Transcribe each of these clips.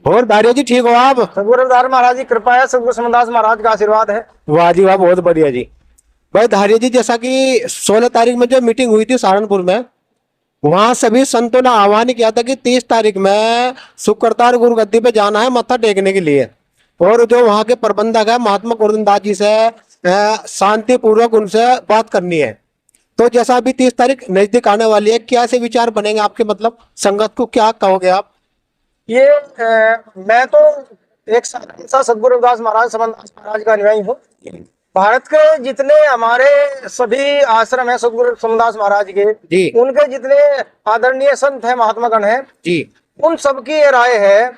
और धारिया जी ठीक हो आप? सदगुरु रविदास महाराज की कृपा है, सदगुरु समनदास महाराज का आशीर्वाद है। वाह जी वाह, बहुत बढ़िया जी। भाई धारिया जी, जैसा कि 16 तारीख में जो मीटिंग हुई थी सहारनपुर में, वहां सभी संतों ने आह्वान किया था कि 30 तारीख में शुक्रतार गुरु गद्दी पे जाना है मत्था टेकने के लिए। और जो वहां के प्रबंधक है महात्मा गोवर्धन दास जी से शांति पूर्वक उनसे बात करनी है। तो जैसा अभी 30 तारीख नजदीक आने वाली है, क्या से विचार बनेंगे आपके, मतलब संगत को क्या कहोगे आप? ये मैं तो एक सा सदगुरु रविदास महाराज समनदास महाराज का अनुयायी हूँ। भारत के जितने हमारे सभी आश्रम है सदगुरु समनदास महाराज जी। के, उनके जितने आदरणीय संत है महात्मा गण है जी। उन सबकी ये राय है।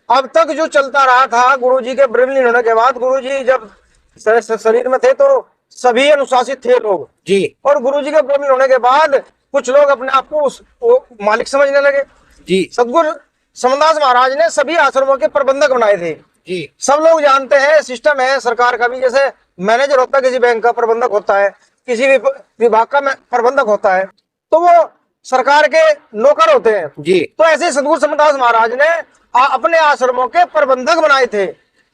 अब तक जो चलता रहा था गुरु जी के ब्रह्मलीन होने के बाद, गुरु जी जब शरीर में थे तो सभी अनुशासित थे लोग जी। और गुरु जी के ब्रह्मलीन होने के बाद कुछ लोग अपने आप को वो मालिक समझने लगे जी। सदगुरु समनदास महाराज ने सभी आश्रमों के प्रबंधक बनाए थे। जी। सब लोग जानते हैं, सिस्टम है सरकार का भी, जैसे मैनेजर होता है किसी बैंक का, प्रबंधक होता है किसी भी विभाग का प्रबंधक होता है, तो वो सरकार के नौकर होते हैं जी। तो ऐसे सदगुरु समनदास महाराज ने अपने आश्रमों के प्रबंधक बनाए थे,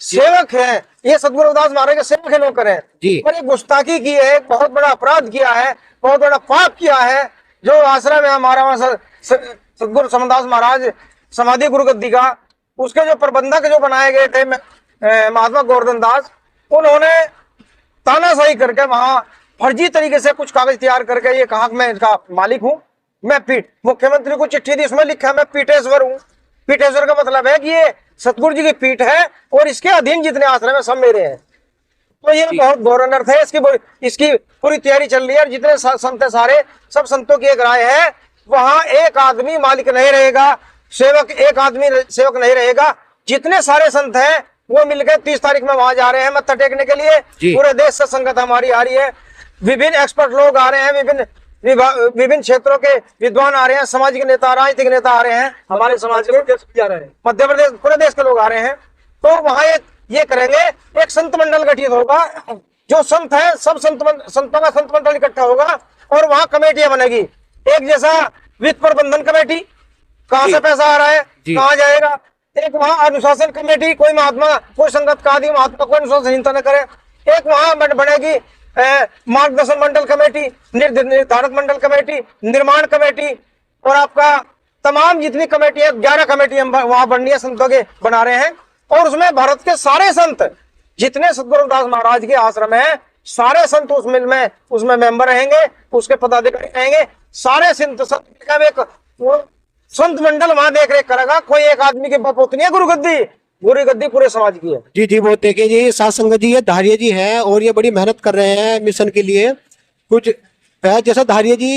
सेवक हैं। ये सदगुरु रविदास महाराज के सेवक नौकर हैं। जी। और ये गुस्ताखी की है, बहुत बड़ा अपराध किया है, बहुत बड़ा पाप किया है। जो आश्रम है हमारा वहां सदगुरु समनदास महाराज समाधि गुरु गद्दी का, उसके जो प्रबंधक जो बनाए गए थे महात्मा गोवर्धन दास, उन्होंने तानाशाही करके वहां फर्जी तरीके से कुछ कागज तैयार करके ये कहा कि मैं इसका मालिक हूं, मैं पीठ मुख्यमंत्री को चिट्ठी दी, उसमें लिखा मैं पीठेश्वर हूं। पीठेश्वर का मतलब है कि ये सतगुरु जी की पीठ है और इसके अधीन जितने आश्रम है सब मेरे हैं। तो ये बहुत घोर अनर्थ है। इसकी पूरी तैयारी चल रही है। जितने संत है सारे, सब संतों की एक राय है, वहां एक आदमी मालिक नहीं रहेगा, सेवक एक आदमी सेवक नहीं रहेगा। जितने सारे संत हैं वो मिलकर 30 तारीख में वहां जा रहे हैं मत्था टेकने के लिए। पूरे देश से संगत हमारी आ रही है, विभिन्न एक्सपर्ट लोग आ रहे हैं, विभिन्न क्षेत्रों के विद्वान आ रहे हैं, सामाजिक नेता राजनीतिक नेता आ रहे हैं, हमारे समाज के मध्य प्रदेश पूरे देश के लोग आ रहे हैं। तो वहां ये करेंगे, एक संत मंडल गठित होगा, जो संत है सब संतों का संत मंडल इकट्ठा होगा और वहां कमेटियां बनेगी। एक जैसा वित्त प्रबंधन कमेटी, कहां से पैसा आ रहा है कहां जाएगा। एक वहां अनुशासन कमेटी, कोई महात्मा कोई संगत का आदि महात्मा कोई अनुशासनहीनता न करे। एक वहां बनेगी मार्गदर्शन मंडल कमेटी, निर्धारित मंडल कमेटी, निर्माण कमेटी, और आपका तमाम जितनी कमेटी है 11 कमेटी हम वहां बननी है, संतों के बना रहे हैं। और उसमें भारत के सारे संत जितने सदगुरु रविदास महाराज के आश्रम है, सारे संत उसमें मेंबर रहेंगे, उसके पदाधिकारी रहेंगे। सारे संत एक संत मंडल वहां देख रेख करेगा। कोई एक आदमी के बपोत नहीं है गुरु गद्दी पूरे समाज की है। जी जी, बहुत देखिए जी, साथ संगत जी, ये धारिया जी हैं और ये बड़ी मेहनत कर रहे हैं मिशन के लिए। कुछ जैसा धारिया जी,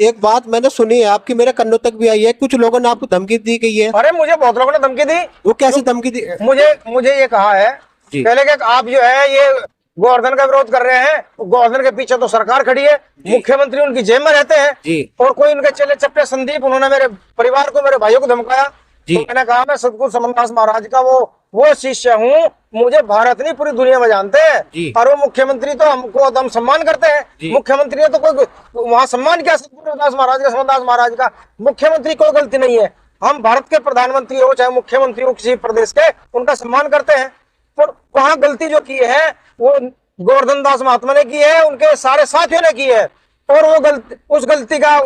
एक बात मैंने सुनी है आपकी, मेरे कानों तक भी आई है, कुछ लोगों ने आपको धमकी दी गई है। अरे मुझे बहुत लोगों ने धमकी दी। वो कैसी धमकी दी? मुझे ये कहा है पहले कि आप जो है ये गोवर्धन का विरोध कर रहे हैं, गोवर्धन के पीछे तो सरकार खड़ी है, मुख्यमंत्री उनकी जेब में रहते हैं, और कोई उनके चले चप्पे संदीप, उन्होंने मेरे परिवार को मेरे भाइयों को धमकाया। तो मैंने कहा मैं सदगुरु समनदास महाराज का वो शिष्य हूँ, मुझे भारत नहीं पूरी दुनिया में जानते हैं। और वो मुख्यमंत्री तो हमको हम सम्मान करते हैं, मुख्यमंत्री ने तो कोई वहां सम्मान किया सदगुरु रविदास महाराज का, समनदास महाराज का। मुख्यमंत्री कोई गलती नहीं है, हम भारत के प्रधानमंत्री हो चाहे मुख्यमंत्री हो किसी प्रदेश के, उनका सम्मान करते हैं। पर वहां गलती जो की है वो गोवर्धन दास महात्मा ने की है, उनके सारे साथियों ने की है, और वो उस गलती का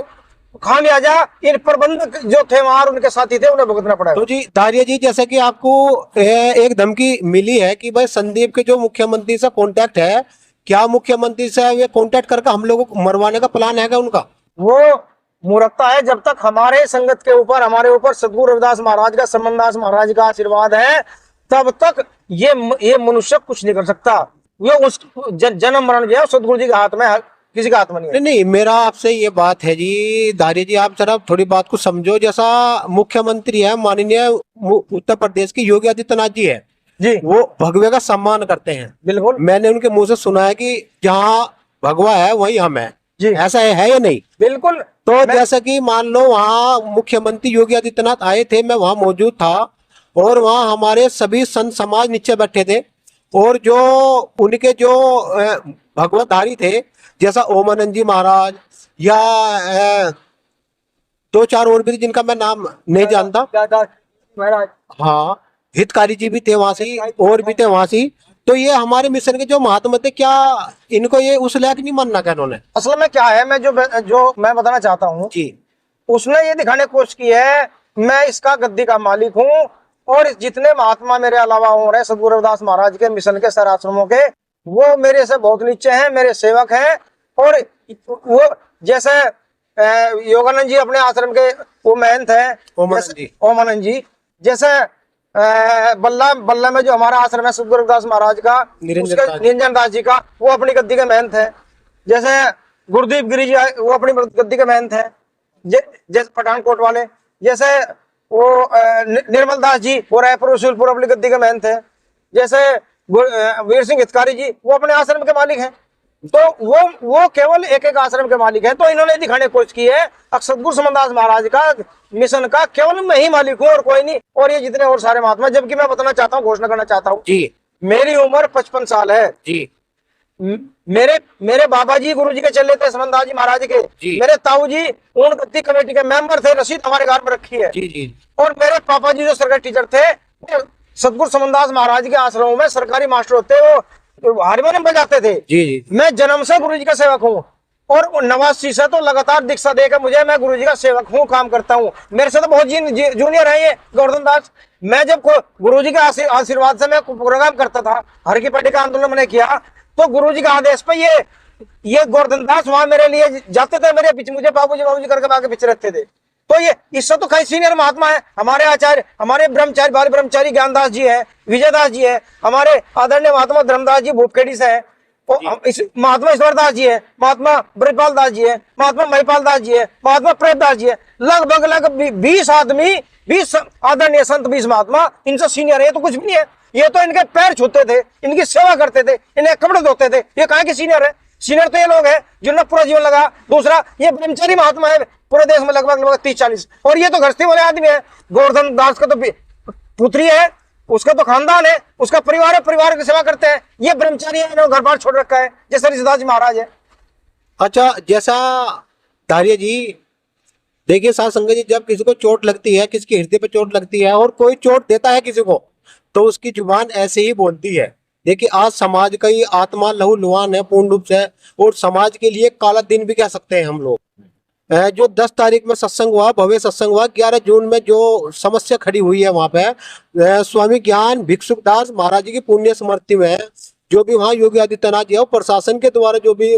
खामियाजा इन प्रबंधक जो थे वहां उनके साथी थे उन्हें भुगतना पड़ा। तो जी धारिया जी, जैसे कि आपको एक धमकी मिली है कि भाई संदीप के जो मुख्यमंत्री से कांटेक्ट है, क्या मुख्यमंत्री से ये कांटेक्ट करके हम लोगों को मरवाने का प्लान है क्या उनका? वो मूर्खता है। जब तक हमारे संगत के ऊपर हमारे ऊपर सदगुरु रविदास महाराज का, समनदास महाराज का आशीर्वाद है, तब तक ये मनुष्य कुछ नहीं कर सकता। ये उस जन्म मरण जो है सदगुरु जी के हाथ में, किसी का हाथ में नहीं है। नहीं, मेरा आपसे ये बात है जी धारिया जी, आप जरा थोड़ी बात को समझो। जैसा मुख्यमंत्री है माननीय उत्तर प्रदेश की योगी आदित्यनाथ जी है जी, वो भगवे का सम्मान करते हैं। बिल्कुल, मैंने उनके मुंह से सुना है कि जहाँ भगवा है वही हम है जी। ऐसा है या नहीं? बिल्कुल। तो जैसा कि मान लो वहाँ मुख्यमंत्री योगी आदित्यनाथ आए थे, मैं वहां मौजूद था, और वहाँ हमारे सभी संत समाज नीचे बैठे थे, और जो उनके जो भगवतधारी थे, जैसा ओमानंद जी महाराज या 2-4 और भी जिनका मैं नाम नहीं जानता, महाराज। हाँ, हितकारी जी भी थे वहां से और भी थे वहां से। तो ये हमारे मिशन के जो महात्मा थे, क्या इनको ये उस लायक नहीं मानना क्या इन्होंने? असल में क्या है, मैं जो मैं बताना चाहता हूँ, जी उसने ये दिखाने की कोशिश की है मैं इसका गद्दी का मालिक हूँ, और जितने महात्मा मेरे अलावा हो रहे सदगुरु रविदास महाराज के मिशन के सर आश्रमों के, वो मेरे से बहुत नीचे हैं, मेरे सेवक हैं। और वो जैसे योगानंद जी अपने आश्रम के वो महंत हैं, ओमानंद जी, जैसे बल्ला में जो हमारा आश्रम है सदगुरु रविदास महाराज का, निरंजन दास जी का, वो अपनी गद्दी के महंत है। जैसे गुरुदीप गिरी जी वो अपनी गद्दी के महंत है, जैसे पठानकोट वाले, जैसे वो निर्मल दास जी वो रायपुर रसूलपुर अपनी गद्दी के महंत है। जैसे वीर सिंह हितकारी जी वो अपने आश्रम के मालिक हैं। तो वो केवल एक एक आश्रम के मालिक हैं। तो इन्होंने दिखाने की कोशिश की है सदगुरु समनदास महाराज का मिशन का केवल मैं ही मालिक हूँ और कोई नहीं, और ये जितने और सारे महात्मा। जबकि मैं बताना चाहता हूँ, घोषणा करना चाहता हूँ जी, मेरी उम्र 55 साल है जी। मेरे बाबा जी गुरु जी के चले थे समनदास जी महाराज के जी। मेरे ताऊ जी उन गद्दी कमेटी के मेंबर थे, रसीद हमारे घर में रखी है जी जी। और मेरे पापा जी जो सरकारी टीचर थे, सदगुरु समनदास महाराज के आश्रमों में सरकारी मास्टर होते, वो हारमोनियम बजाते थे जी जी। मैं जन्म से गुरु जी का सेवक हूँ, और 89 से तो लगातार दीक्षा देकर मुझे, मैं गुरु जी का सेवक हूँ, काम करता हूँ। मेरे से तो बहुत जूनियर है ये गोवर्धन दास। मैं जब गुरु जी के आशीर्वाद से मैं प्रोग्राम करता था, हर की पट्टी का आंदोलन मैंने किया, तो गुरु जी के आदेश पे ये गोवर्धन दास वहां मेरे लिए जाते थे, मेरे पीछे मुझे बाबूजी करके आगे पीछे रहते थे। तो ये इससे तो कई सीनियर महात्मा है हमारे आचार्य, हमारे ब्रह्मचारी बाल ब्रह्मचारी ज्ञानदास जी है, विजयदास जी है, हमारे आदरणीय महात्मा धर्मदास जी भूपखेड़ी से है, महात्मा ईश्वरदास जी है, महात्मा ब्रजपाल दास जी है, महात्मा महिपाल दास जी है, महात्मा प्रेमदास जी है। लगभग 20 आदमी, 20 आदरणीय संत, 20 महात्मा इनसे सीनियर है। तो कुछ भी नहीं है, ये तो इनके पैर छूते थे, इनकी सेवा करते थे, इन्हें कपड़े धोते थे। ये कहाँ के सीनियर है? सीनियर तो ये लोग हैं जिन्होंने पूरा जीवन लगा। दूसरा ये ब्रह्मचारी महात्मा है, पूरे देश में लगभग 30-40, और ये तो गृहस्थी वाले आदमी है। गोवर्धन दास का तो पुत्री है, उसका तो खानदान है, उसका परिवार है, परिवार की सेवा करते हैं। ये ब्रह्मचारी है, इन्होंने घर बार छोड़ रखा है, जैसे ऋषिदास जी महाराज है। अच्छा, जैसा धारिया जी देखिए साध संगत जी, जब किसी को चोट लगती है, किसी के हृदय पे चोट लगती है, और कोई चोट देता है किसी को, तो उसकी जुबान ऐसे ही बोलती है। देखिए आज समाज का ही आत्मा लहू लुहान है पूर्ण रूप से, और समाज के लिए काला दिन भी कह सकते हैं हम लोग। जो 10 तारीख में सत्संग हुआ, भव्य सत्संग हुआ, 11 जून में जो समस्या खड़ी हुई है वहां पे स्वामी ज्ञान भिक्षुकदास महाराज जी की पुण्य स्मृति में, जो भी वहाँ योगी आदित्यनाथ जी और प्रशासन के द्वारा जो भी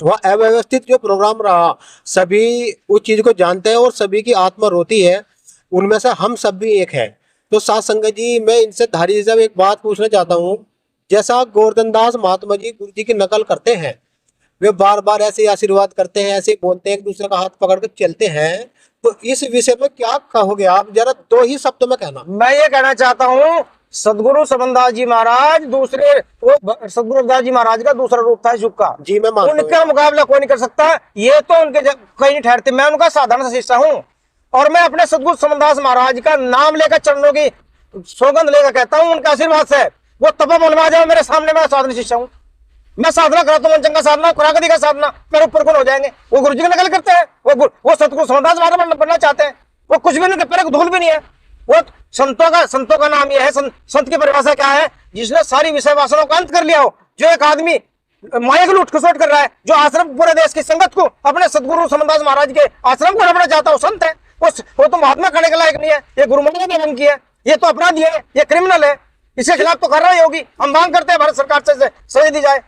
वह अव्यवस्थित जो प्रोग्राम रहा, सभी उस चीज को जानते हैं और सभी की आत्मा रोती है। उनमें से हम सब भी एक है। तो साध संगत जी, मैं इनसे धारी जी साहब एक बात पूछना चाहता हूँ। जैसा गोवर्धन दास महात्मा जी गुरु जी की नकल करते हैं, वे बार बार ऐसे आशीर्वाद करते हैं, ऐसे बोलते हैं, एक दूसरे का हाथ पकड़ कर चलते हैं, तो इस विषय में क्या कहोगे आप? जरा 2 ही शब्दों में कहना। मैं ये कहना चाहता हूँ, सदगुरु समनदास जी महाराज सदगुरु रविदास जी महाराज का दूसरा रूप था युग का जी। मैं उनका मुकाबला कोई नहीं कर सकता, ये तो उनके कहीं नहीं ठहरते। मैं उनका साधारण शिष्य हूँ, और मैं अपने सदगुरु समनदास महाराज का नाम लेकर, चरणों की सौगंध लेकर कहता हूँ, उनका आशीर्वाद से वो तपा बनवा जाए मेरे सामने, मैं साधन शिष्य हूँ। मैं साधना कराता हूँ, चंगा साधना, कुरागति का साधना, मेरे ऊपर कौन हो जाएंगे? वो गुरु जी की नकल करते हैं, वो सतगुरु समनदास महाराज बनना चाहते हैं। वो कुछ भी नहीं, पैर को धूल भी नहीं है। वो संतों का नाम यह है, संत की परिभाषा क्या है? जिसने सारी विषय वासनाओं का अंत कर लिया हो। जो एक आदमी माया की लूट खसोट कर रहा है, जो आश्रम पूरे देश की संगत को, अपने सदगुरु समनदास महाराज के आश्रम को रखना चाहता है, संत है। वो तो महात्मा करने के लायक नहीं है, ये गुरुमंडल ने बंद किया है, ये तो अपराधी है, ये क्रिमिनल है। इसके खिलाफ तो कार्रवाई होगी। हम मांग करते हैं भारत सरकार से सजा दी जाए।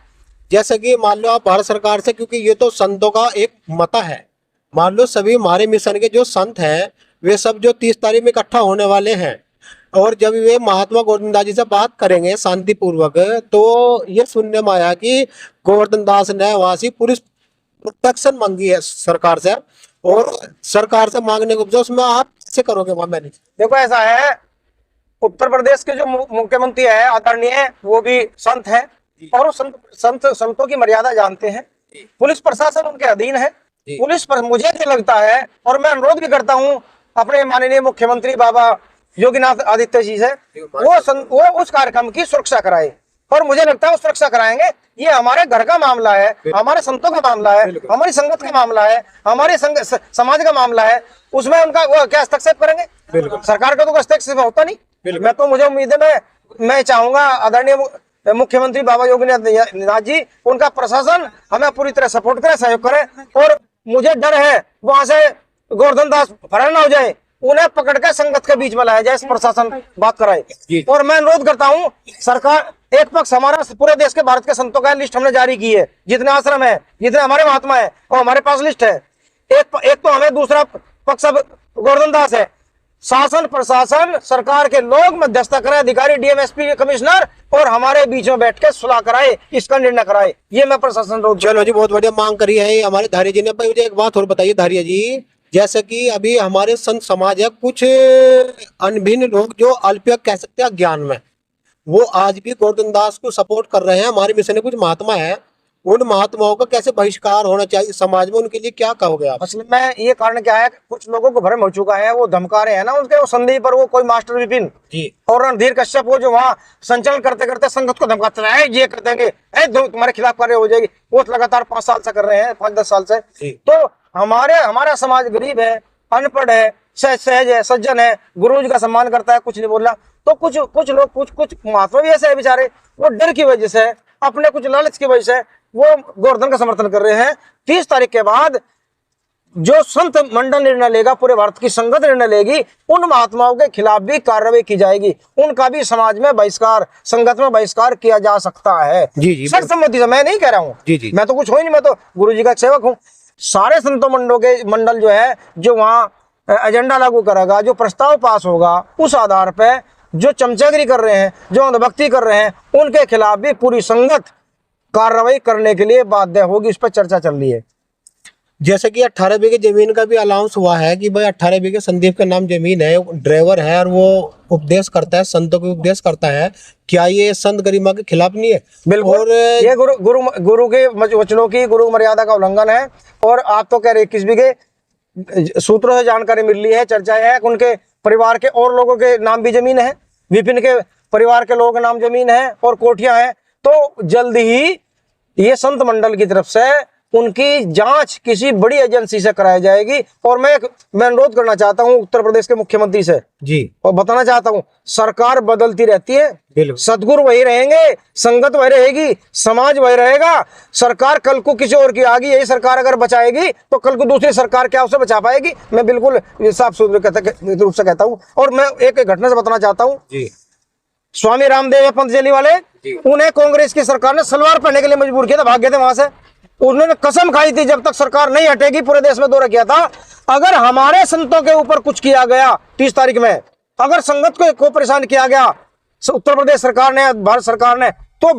जैसे कि मान लो आप भारत सरकार से, क्योंकि ये तो संतों का एक मता है, मान लो सभी हमारे मिशन के जो संत हैं वे सब जो 30 तारीख में इकट्ठा होने वाले हैं, और जब वे महात्मा गोवर्धन दास जी से बात करेंगे शांति पूर्वक, तो ये सुनने में आया कि गोवर्धन दास ने वहां से पुलिस प्रोटेक्शन मांगी है सरकार से, और सरकार से मांगने को उसमें आप कैसे करोगे वहां मैनेज? देखो ऐसा है, उत्तर प्रदेश के जो मुख्यमंत्री है आदरणीय, वो भी संत है, और वो संतों की मर्यादा जानते हैं। पुलिस प्रशासन उनके अधीन है। पुलिस पर मुझे नहीं लगता है, और मैं अनुरोध भी करता हूँ अपने माननीय मुख्यमंत्री बाबा योगीनाथ आदित्य जी से, वो उस कार्यक्रम की सुरक्षा कराए। और मुझे लगता है वो सुरक्षा कराएंगे। ये हमारे घर का मामला है, हमारे संतों का मामला है, हमारी संगत का मामला है, हमारे समाज का मामला है, उसमें उनका वो क्या हस्तक्षेप करेंगे? सरकार का तो हस्तक्षेप होता नहीं। मैं तो मुझे उम्मीद है, मैं चाहूंगा आदरणीय मुख्यमंत्री बाबा योगी आदित्यनाथ जी, उनका प्रशासन हमें पूरी तरह सपोर्ट करे, सहयोग करे। और मुझे डर है वहां से गोवर्धन दास फरार ना हो जाए, उन्हें पकड़ के संगत के बीच में लाया जाए, प्रशासन बात कराए। और मैं अनुरोध करता हूं, सरकार एक पक्ष हमारा पूरे देश के भारत के संतों का लिस्ट हमने जारी की है, जितने आश्रम है, जितने हमारे महात्मा है, और हमारे पास लिस्ट है। एक तो हमें, दूसरा पक्ष अब गोवर्धन दास है। शासन प्रशासन सरकार के लोग मध्यस्थता करें, अधिकारी डीएम एसपी कमिश्नर, और हमारे बीच में बैठ के सुलह कराए, इसका निर्णय कराए। ये मैं प्रशासन रोक। चलो जी, बहुत बढ़िया मांग करी है हमारे धारिया जी ने। भाई मुझे एक बात और बताइए धारिया जी, जैसे कि अभी हमारे संत समाज है, कुछ अनभिन्न लोग जो अल्पज्ञ कह सकते हैं ज्ञान में, वो आज भी गोवर्धन दास को सपोर्ट कर रहे हैं। हमारे मिशन में कुछ महात्मा है, उन महात्माओं का कैसे बहिष्कार होना चाहिए समाज में, उनके लिए क्या कहोगे आप? असल में ये कारण क्या है, कुछ लोगों को भ्रम हो चुका है, वो धमका रहे हैं ना उनके संदेह पर, वो कोई मास्टर विपिन जी और रणधीर कश्यप, वो जो वहाँ संचालन करते करते संगत को धमकाते रहे, ये कर देंगे, तुम्हारे खिलाफ कार्य हो जाएगी। वो लगातार 5 साल से कर रहे हैं, 5-10 साल से। तो हमारा समाज गरीब है, अनपढ़ है, सहज है, सज्जन है, गुरु जी का सम्मान करता है, कुछ नहीं बोल रहा। तो कुछ लोग, कुछ महात्मा भी ऐसे है बेचारे, वो डर की वजह से, अपने कुछ लालच की वजह से वो गोवर्धन का समर्थन कर रहे हैं। 30 तारीख के बाद जो संत मंडल निर्णय लेगा, पूरे भारत की संगत निर्णय लेगी, उन महात्माओं के खिलाफ भी कार्रवाई की जाएगी, उनका भी समाज में बहिष्कार, संगत में बहिष्कार किया जा सकता है। जी सर्वसम्मति से, मैं नहीं कह रहा हूँ, मैं तो कुछ हो ही नहीं, मैं तो गुरु जी का सेवक हूँ। सारे संतों मंडल जो है, जो वहाँ एजेंडा लागू करेगा, जो प्रस्ताव पास होगा, उस आधार पर जो चमचागिरी कर रहे हैं, जो अंधभक्ति कर रहे हैं, उनके खिलाफ भी पूरी संगत कार्रवाई करने के लिए बाध्य होगी। इस पर चर्चा चल रही है। जैसे कि 18 बीघे जमीन का भी अलाउंस हुआ है कि भाई 18 बीघे संदीप के नाम जमीन है, ड्राइवर है और वो उपदेश करता है, संतों को उपदेश करता है, क्या ये संत गरिमा के खिलाफ नहीं है? बिल्कुल, और ये गुरु के वचनों की, गुरु मर्यादा का उल्लंघन है। और आप तो कह रहे 21 बीघे, सूत्रों से जानकारी मिल रही है, चर्चा है, उनके परिवार के और लोगों के नाम भी जमीन है, विपिन के परिवार के लोगों के नाम जमीन है और कोठियां हैं। तो जल्द ही ये संत मंडल की तरफ से उनकी जांच किसी बड़ी एजेंसी से कराई जाएगी। और मैं अनुरोध करना चाहता हूं उत्तर प्रदेश के मुख्यमंत्री से जी, और बताना चाहता हूं, सरकार बदलती रहती है, सदगुरु वही रहेंगे, संगत वही रहेगी, समाज वही रहेगा। सरकार कल को किसी और की आगे, यही सरकार अगर बचाएगी तो कल को दूसरी सरकार क्या उसे बचा पाएगी? मैं बिल्कुल साफ सुथरे रूप से कहता हूँ। और मैं एक घटना से बताना चाहता हूँ, स्वामी रामदेव पतंजलि वाले, उन्हें कांग्रेस की सरकार ने सलवार पहनने के लिए मजबूर किया था, भाग गए थे वहां से। उन्होंने कसम खाई थी जब तक सरकार नहीं हटेगी, पूरे देश में दौरा किया था, अगर हमारे संतों के ऊपर कुछ किया गया 30 तारीख में, अगर संगत को परेशान किया गया उत्तर प्रदेश सरकार ने, भारत सरकार ने, तो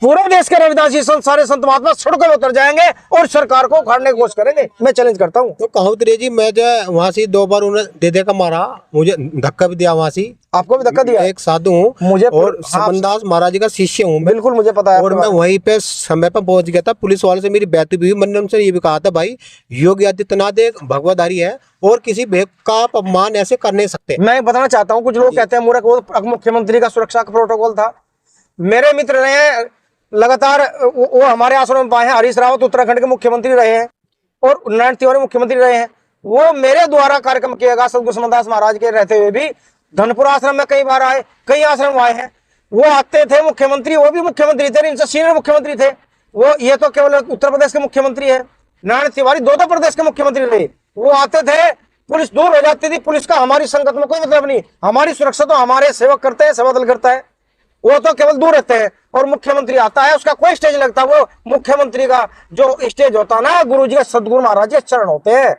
पूरे देश के रविदासी संत, सारे संत महात्मा सड़कों पर उतर जाएंगे और सरकार को उखाड़ने की कोशिश करेंगे। मैं चैलेंज करता हूँ। तो कहूँ जी, मैं जो वहां से 2 बार उन्हें दे का मारा, मुझे धक्का भी दिया वहां से। आपको भी धक्का दिया? एक साधु हूँ मुझे, और समनदास महाराज जी का शिष्य हूँ। बिल्कुल मुझे पता है। और मैं वहीं पे समय पर पहुंच गया था, पुलिस वाले से मेरी बैठक भी हुई, मैंने उनसे ये भी कहा था, भाई योगी आदित्यनाथ एक भगवाधारी है और किसी भेद का अपमान ऐसे कर नहीं सकते। मैं बताना चाहता हूँ, कुछ लोग कहते हैं मूर्ख, वो मुख्यमंत्री का सुरक्षा का प्रोटोकॉल था। मेरे मित्र रहे लगातार, वो हमारे आश्रम में आए हैं, हरीश रावत उत्तराखंड के मुख्यमंत्री रहे हैं और नारायण तिवारी मुख्यमंत्री रहे हैं। वो मेरे द्वारा कार्यक्रम किया गया, सदगुरु समनदास महाराज के रहते हुए भी धनपुर आश्रम में कई बार आए, कई आश्रम आए हैं। वो आते थे मुख्यमंत्री, वो भी मुख्यमंत्री थे, इनसे सीनियर मुख्यमंत्री थे वो। ये तो केवल उत्तर प्रदेश के मुख्यमंत्री है, नारायण तिवारी 2 प्रदेश के मुख्यमंत्री रहे। वो आते थे, पुलिस दूर हो जाती थी, पुलिस का हमारी संगत में कोई मतलब नहीं, हमारी सुरक्षा तो हमारे सेवक करते हैं, सेवा दल करता है, वो तो केवल दूर रहते हैं। और मुख्यमंत्री आता है, उसका कोई स्टेज नहीं लगता। वो मुख्यमंत्री का जो स्टेज होता है ना, गुरु जी का, सदगुरु महाराज जी चरण होते हैं,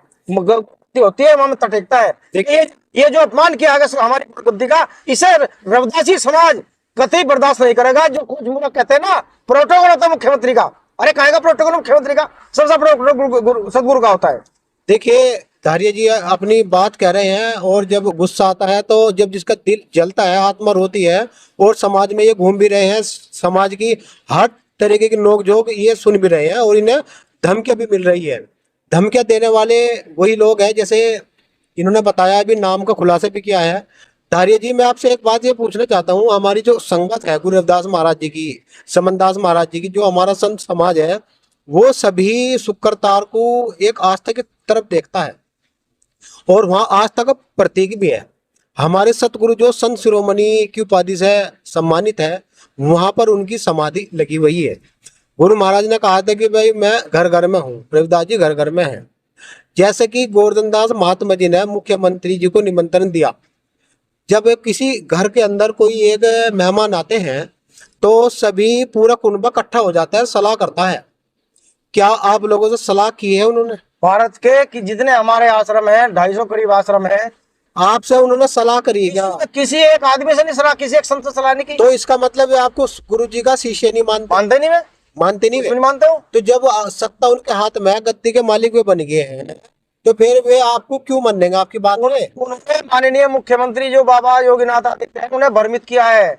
होती है, वहां में तटकता है। ये जो अपमान किया गया हमारी बुद्धि का, इसे रविदासी समाज कतई बर्दाश्त नहीं करेगा। जो कुछ कहते हैं ना, प्रोटोकॉल होता है मुख्यमंत्री का, अरे कहेगा प्रोटोकॉल मुख्यमंत्री का, सबसे प्रोटोकॉल सदगुरु का होता है। देखिए धारिया जी अपनी बात कह रहे हैं, और जब गुस्सा आता है, तो जब जिसका दिल जलता है, आत्मा रोती है, और समाज में ये घूम भी रहे हैं, समाज की हर तरीके की नोकझोंक ये सुन भी रहे हैं, और इन्हें धमकियां भी मिल रही है। धमकियां देने वाले वही लोग हैं, जैसे इन्होंने बताया, अभी नाम का खुलासा भी किया है, धारिया जी, मैं आपसे एक बात ये पूछना चाहता हूँ, हमारी जो संगत है गुरु रविदास महाराज जी की, समनदास महाराज जी की, जो हमारा संत समाज है, वो सभी शुक्रतार को एक आस्था की तरफ देखता है और वहाँ आस्था का प्रतीक भी है। हमारे सतगुरु जो संत शिरोमणि की उपाधि से सम्मानित है, वहां पर उनकी समाधि लगी हुई है। गुरु महाराज ने कहा था कि भाई मैं घर घर में हूँ, रविदास जी घर घर में है। जैसे कि गोवर्धन दास महात्मा जी ने मुख्यमंत्री जी को निमंत्रण दिया, जब किसी घर के अंदर कोई एक मेहमान आते हैं तो सभी पूरा कुनबा इकट्ठा हो जाता है, सलाह करता है। क्या आप लोगों से सलाह की है उन्होंने? भारत के कि जितने हमारे आश्रम है, 250 करीब आश्रम है, आपसे उन्होंने सलाह करी क्या? किसी एक आदमी से नहीं सलाह, किसी एक संत से सलाह नहीं की। तो इसका मतलब है आपको गुरु जी का शिष्य नहीं मानते? मानते नहीं, मैं मानते नहीं नहीं मानता हूँ। तो जब सत्ता उनके हाथ में है, गद्दी के मालिक वे बन गए हैं, तो फिर वे आपको क्यों मानेंगे आपकी बात में? उन्होंने माननीय मुख्यमंत्री जो बाबा योगीनाथ आदित्य है, उन्हें भ्रमित किया है।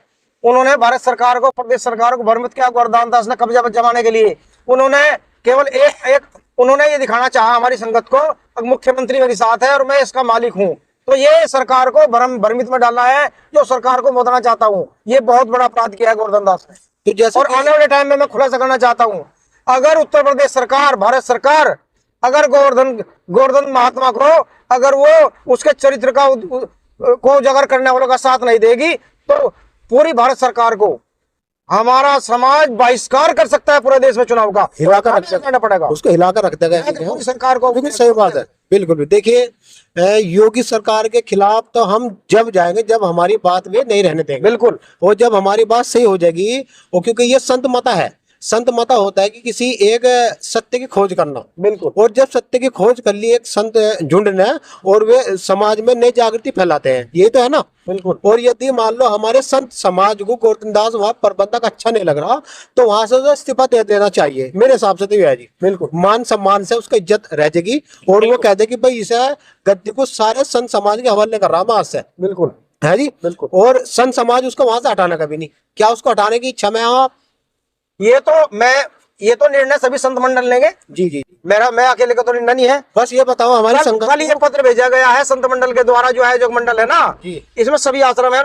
उन्होंने भारत सरकार को, प्रदेश सरकार को भ्रमित किया गोवर्धन दास ने कब्जा जमाने के लिए। उन्होंने केवल एक उन्होंने ये दिखाना चाहा हमारी संगत को, मुख्यमंत्री मेरे साथ है और मैं इसका मालिक हूँ। तो ये सरकार को भ्रमित में डालना है, जो सरकार को बताना चाहता हूँ। ये बहुत बड़ा अपराध किया है गोवर्धन दास ने। तो जैसे और आने वाले टाइम में मैं खुलासा करना चाहता हूँ, अगर उत्तर प्रदेश सरकार, भारत सरकार अगर गोवर्धन महात्मा को, अगर वो उसके चरित्र को उजागर करने वालों का साथ नहीं देगी, तो पूरी भारत सरकार को हमारा समाज बहिष्कार कर सकता है पूरे देश में चुनाव का, हिलाकर रख करना पड़ेगा, उसको हिलाकर रख देगा पूरी सरकार को। बिल्कुल सही बात है, बिल्कुल भी। देखिए योगी सरकार के खिलाफ तो हम जब जाएंगे जब हमारी बात वे नहीं रहने देंगे, बिल्कुल। और जब हमारी बात सही हो जाएगी, और क्योंकि ये संत मता है, संत मता होता है कि किसी एक सत्य की खोज करना, बिल्कुल। और जब सत्य की खोज कर ली एक संत झुंड ने, और वे समाज में नई जागृति फैलाते हैं, ये तो है ना। बिल्कुल। और यदि मान लो हमारे संत समाज को गोवर्धन दास वहां प्रबंधक अच्छा नहीं लग रहा, तो वहां से इस्तीफा दे देना चाहिए, मेरे हिसाब से तो ये है जी। बिल्कुल। मान सम्मान से उसका इज्जत रह जाएगी, और वो कह दे कि भाई इसे गद्दी को सारे संत समाज के हवाले कर रहा मैं आज से। बिल्कुल है जी, बिल्कुल। और संत समाज उसको वहां से हटाना कभी नहीं। क्या उसको हटाने की इच्छा में आप? ये तो निर्णय सभी संत मंडल लेंगे जी जी। मैं अकेले का तो निर्णय नहीं है। बस ये बताओ, हमारी संगत कल ये पत्र भेजा गया है संत मंडल के द्वारा, जो है जो मंडल है ना, इसमें सभी आश्रम है,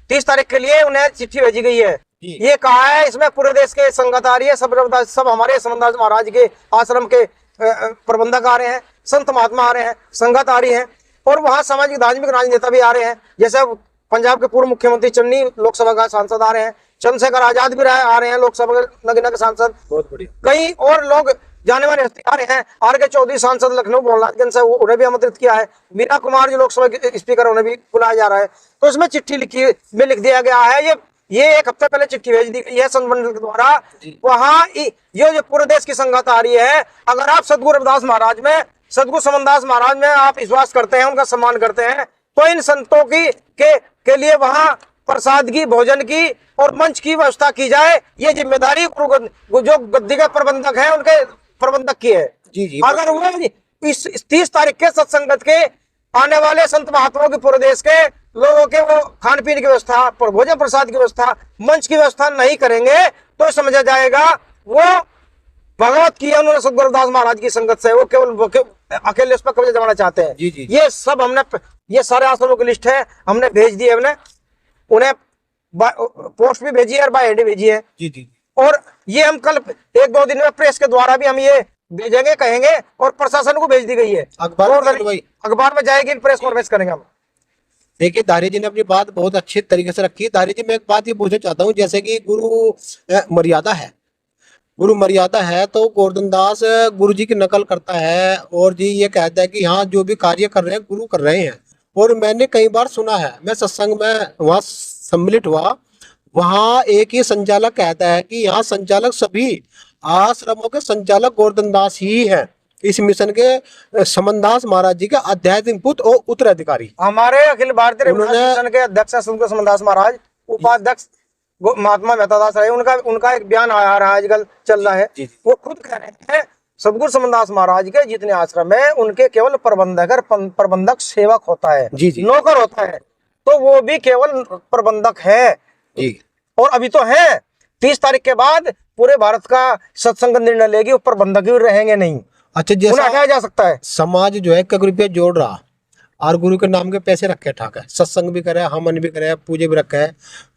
30 तारीख के लिए उन्हें चिट्ठी भेजी गई है। ये कहा है इसमें पूरे देश के संगत आ रही है, सब हमारे समनदास महाराज के आश्रम के प्रबंधक आ रहे हैं, संत महात्मा आ रहे हैं, संगत आ रही है, और वहाँ सामाजिक धार्मिक राजनेता भी आ रहे हैं। जैसे पंजाब के पूर्व मुख्यमंत्री चन्नी लोकसभा का सांसद आ रहे हैं, चंद्रशेखर आजाद भी आ रहे हैं लोकसभा के नगीना के सांसद, बहुत बढ़िया। कई और लोग जाने वाले हस्ती आ रहे हैं। आर के चौधरी सांसद लखनऊ मोहल्लागंज से, उन्हें भी आमंत्रित किया है। मीरा कुमार जो लोकसभा के स्पीकर, उन्हें भी बुलाया जा रहा है। तो इसमें चिट्ठी लिख दिया गया है। ये एक हफ्ते पहले चिट्ठी भेज दी गई है संत मंडल के द्वारा। वहाँ ये जो पूरे देश की संगत आ रही है, अगर आप सदगुरु रविदास महाराज में, सदगुरु समनदास महाराज में आप विश्वास करते हैं, उनका सम्मान करते हैं, तो इन संतों के लिए वहाँ प्रसाद की, भोजन की और मंच की व्यवस्था की जाए। ये जिम्मेदारी जो गद्दी के प्रबंधक है, उनके प्रबंधक की है। जी जी। अगर वो इस 30 तारीख के सत्संगत के आने वाले संत महात्माओं के पूरे देश के लोगों के वो खान पीने की व्यवस्था, भोजन प्रसाद की व्यवस्था, मंच की व्यवस्था नहीं करेंगे, तो समझा जाएगा वो भगवत की उन्होंने सदगुरु रविदास महाराज की संगत से वो केवल अकेले उस पर कब्जा जमाना चाहते हैं। जी जी। ये सब हमने, ये सारे आश्रमों की लिस्ट है, हमने भेज दी है, हमने उन्हें पोस्ट भी भेजी है और बाय हेड भेजी है। जी जी। और ये हम कल 1-2 दिन में प्रेस के द्वारा भी हम ये भेजेंगे, कहेंगे, और प्रशासन को भेज दी गई है। अखबार में जाएगी, प्रेस कॉन्फ्रेंस करेंगे हम। देखिए धारी जी ने अपनी बात बहुत अच्छे तरीके से रखी है। धारी जी, मैं एक बात ये पूछना चाहता हूँ, जैसे कि गुरु मर्यादा है, गुरु मर्यादा है, तो गोवर्धन दास गुरु जी की नकल करता है, और जी ये कहता है कि यहाँ जो भी कार्य कर रहे हैं गुरु कर रहे हैं। और मैंने कई बार सुना है, मैं सत्संग में वहाँ सम्मिलित हुआ, वहाँ एक ही संचालक कहता है कि यहाँ संचालक सभी आश्रमों के संचालक गोवर्धन दास ही हैं, इस मिशन के समनदास महाराज जी के आध्यात्मिक पुत्र और उत्तराधिकारी। हमारे अखिल भारतीय मिशन के अध्यक्ष सदगुरु समनदास महाराज, उपाध्यक्ष महात्मा मेहता दास रहे। उनका एक बयान आ रहा है, आजकल चल रहा है। वो खुद कह रहे हैं सदगुरु समनदास महाराज के जितने आश्रम है, उनके केवल प्रबंधक सेवक होता है, नौकर होता है, तो वो भी केवल प्रबंधक है जी। और अभी तो है, 30 तारीख के बाद पूरे भारत का सत्संग निर्णय लेगी, ऊपर प्रबंधक भी रहेंगे नहीं। अच्छा, जैसा हटाया जा सकता है। समाज जो है 1 रुपया जोड़ रहा, और गुरु के नाम के पैसे रखे ठाक है, सत्संग भी करे, हवन भी करे, पूजे भी रखे है,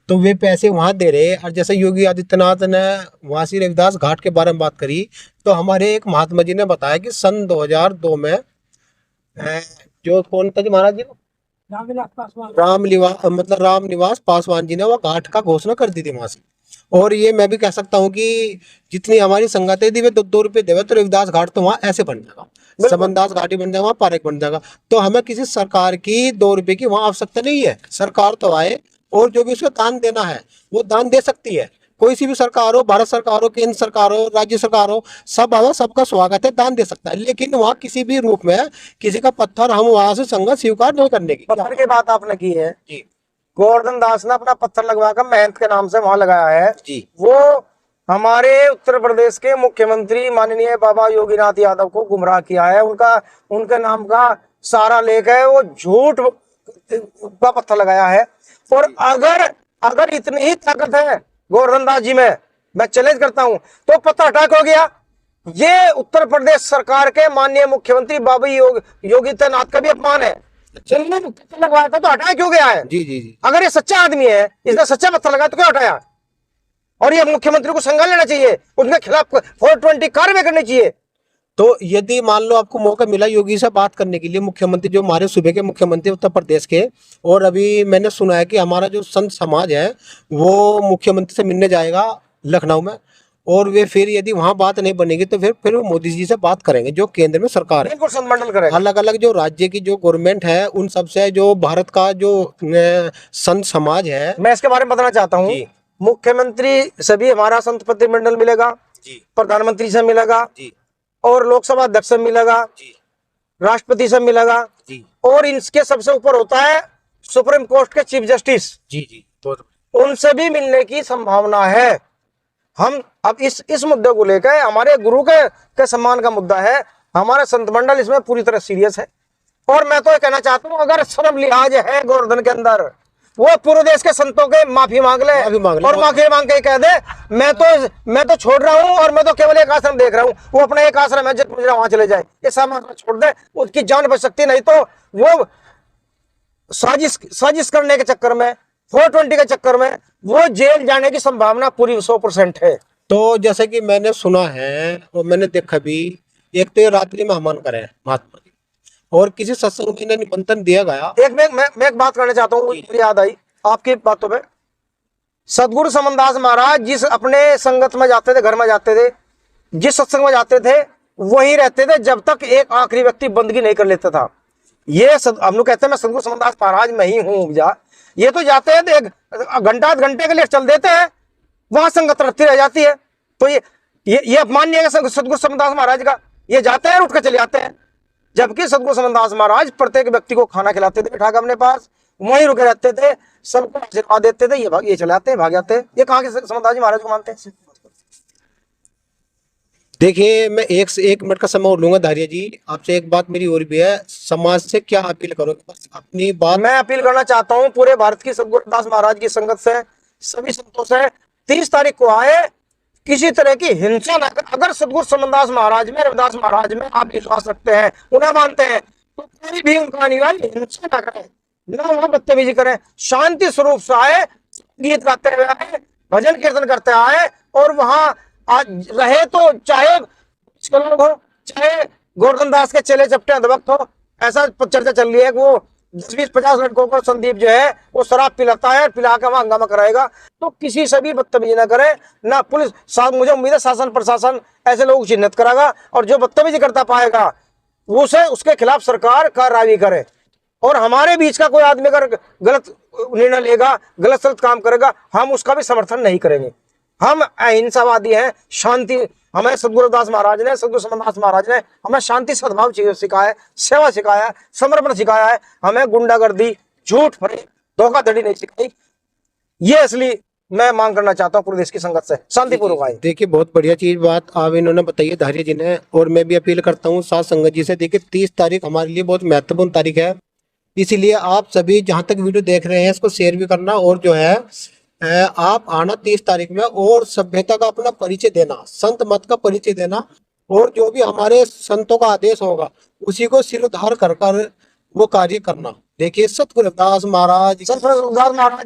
तो वे पैसे वहां दे रहे। और जैसे योगी आदित्यनाथ ने वहां श्री रविदास घाट के बारे में बात करी, तो हमारे एक महात्मा जी ने बताया कि सन 2002 में जो कौन था जी महाराज जी, राम निवास पासवान जी ने वो घाट का घोषणा कर दी थी वहां से। और ये मैं भी कह सकता हूँ कि जितनी हमारी संगतें दी वे 2-2 रुपए देवे तो रविदास घाट तो वहाँ ऐसे बन जाएगा, समनदास घाटी बन जाएगा, वहाँ पार्क बन जाएगा। तो हमें किसी सरकार की 2 रुपए की वहाँ आवश्यकता नहीं है। सरकार तो आए और जो भी उसको दान देना है वो दान दे सकती है। कोई सी भी सरकार हो, भारत सरकार हो, केंद्र सरकार हो, राज्य सरकार हो, सब आवा, सबका स्वागत है, दान दे सकता है। लेकिन वहाँ किसी भी रूप में किसी का पत्थर हम वहां से संगत स्वीकार नहीं करने की। पत्थर की बात आपने की है जी गोवर्धन दास ने अपना पत्थर लगवाकर महंत के नाम से वहां लगाया है जी। वो हमारे उत्तर प्रदेश के मुख्यमंत्री माननीय बाबा योगीनाथ यादव को गुमराह किया है। उनके नाम का सारा लेख है, वो झूठ का पत्थर लगाया है। और अगर इतनी ही ताकत है गोवर्धन दास जी में, मैं चैलेंज करता हूं, तो पत्थर अटैक हो गया। ये उत्तर प्रदेश सरकार के माननीय मुख्यमंत्री बाबा योगी आदित्यनाथ का भी अपमान है। जिन्होंने पत्थर लगवाया था तो हटाया क्यों गया है? जी जी जी। अगर ये सच्चा आदमी है, इसने सच्चा पत्थर लगाया तो क्यों हटाया? और ये मुख्यमंत्री को संज्ञान लेना चाहिए, उनके खिलाफ 420 कार्रवाई करनी चाहिए। तो यदि मान लो आपको मौका मिला योगी से बात करने के लिए, मुख्यमंत्री जो हमारे सूबे के मुख्यमंत्री उत्तर प्रदेश के, और अभी मैंने सुना है कि हमारा जो संत समाज है वो मुख्यमंत्री से मिलने जाएगा लखनऊ में, और वे फिर यदि वहां बात नहीं बनेगी तो फिर वो मोदी जी से बात करेंगे जो केंद्र में सरकार है। बिल्कुल संतमंडल करेगा। अलग अलग जो राज्य की जो गवर्नमेंट है उन सबसे जो भारत का जो संत समाज है, मैं इसके बारे में बताना चाहता हूँ। जी। मुख्यमंत्री सभी हमारा संत प्रतिनिधिमंडल मिलेगा जी, प्रधानमंत्री से मिलेगा जी और लोकसभा अध्यक्ष से मिलेगा जी, राष्ट्रपति से मिलेगा जी और इनके सबसे ऊपर होता है सुप्रीम कोर्ट के चीफ जस्टिस, जी जी, तो उनसे भी मिलने की संभावना है। हम अब इस मुद्दे को लेकर, हमारे गुरु के सम्मान का मुद्दा है, हमारा संत मंडल इसमें पूरी तरह सीरियस है। और मैं तो ये कहना चाहता हूँ, अगर शर्म लिहाज है गोवर्धन के अंदर, वो पूरे देश के संतों के माफी मांग ले और माफी मांग के कह दे मैं तो छोड़ रहा हूँ और मैं तो केवल एक आश्रम देख रहा हूँ। वो अपना एक आश्रम है वहां चले जाए, ये सामान छोड़ दे, उसकी जान बच सकती। नहीं तो वो साजिश करने के चक्कर में, 420 के चक्कर में वो जेल जाने की संभावना पूरी 100% है। तो जैसे कि मैंने सुना है और मैंने देखा भी, एक तो ये रात्रि में हवन करे महात्मा जी, और किसी सत्संग में निमंत्रण दिया गया। मैं एक बात करना चाहता हूँ, मुझे याद आई आपकी बातों में। सदगुरु समनदास महाराज जिस अपने संगत में जाते थे, घर में जाते थे, जिस सत्संग में जाते थे वहीं रहते थे जब तक एक आखिरी व्यक्ति बंदगी नहीं कर लेता था। ये हम लोग कहते हैं मैं सदगुरु समनदास महाराज में ही हूँ जा, ये तो जाते हैं तो 1 घंटा 2 घंटे के लिए चल देते हैं, वहां संगत रखती रह जाती है। तो ये अपमान नहीं है सदगुरु समनदास महाराज का। ये जाते हैं उठ कर चले जाते हैं, जबकि सदगुरु समनदास महाराज प्रत्येक व्यक्ति को खाना खिलाते थे बैठा के अपने पास, वहीं रुके रहते थे, सबको आशीर्वाद देते थे। ये चले आते हैं, भाग जाते हैं। ये कहाँ के समनदास जी महाराज को मानते हैं? देखिए, मैं 1 मिनट का समय और लूंगा धारिया जी, आपसे एक बात मेरी और भी है, समाज से क्या अपील करोगे अपनी बात? मैं अपील करना चाहता हूँ पूरे भारत की सदगुरु दास महाराज की संगत से, सभी संतों से, 30 तारीख को आए, किसी तरह की हिंसा न कर। अगर सदगुरु समनदास महाराज में, रविदास महाराज में आप विश्वास रखते हैं, उन्हें मानते हैं, तो कोई भी उनका अनुयायी हिंसा न करे, न वहां बदतमीजी करें, शांति स्वरूप से आए, गीत गाते हुए आए, भजन कीर्तन करते आए, और वहां आज रहे तो चाहे लोग हो, चाहे गोवर्धन दास के चेले चपटे अधभक्त हो। ऐसा चर्चा चल रही है कि वो 20-50 लड़कों को संदीप जो है वो शराब पिलाता है और पिला के वहां हंगामा कराएगा। तो किसी से भी बदतमीजी ना करे, ना पुलिस। मुझे उम्मीद है शासन प्रशासन ऐसे लोग चिन्हित कराएगा, और जो बदतमीजी करता पाएगा उसे उसके खिलाफ सरकार कार्रवाई करे। और हमारे बीच का कोई आदमी अगर गलत निर्णय लेगा, गलत सलत काम करेगा, हम उसका भी समर्थन नहीं करेंगे। हम अहिंसावादी हैं, शांति। हमें सदगुरुदास महाराज ने, सदगुरु समनदास महाराज ने हमें शांति सद्भाव सिखाया है, सेवा सिखाया है, समर्पण सिखाया है। हमें गुंडागर्दी, झूठ फरेब, धोखाधड़ी नहीं सिखाई। ये असली मैं मांग करना चाहता हूँ पूरे देश की संगत से, शांतिपूर्वक आए। देखिए, बहुत बढ़िया चीज बात आप इन्होंने बताई है धारिया जी ने, और मैं भी अपील करता हूँ साथ संगत जी से। देखिए, 30 तारीख हमारे लिए बहुत महत्वपूर्ण तारीख है, इसीलिए आप सभी जहां तक वीडियो देख रहे हैं इसको शेयर भी करना, और जो है आप आना 30 तारीख में, और सभ्यता का अपना परिचय देना, संत मत का परिचय देना, और जो भी हमारे संतों का आदेश होगा उसी को सिर उधार कर वो कार्य करना। देखिए सतगुरु रविदास महाराज सतगुरु रविदास महाराज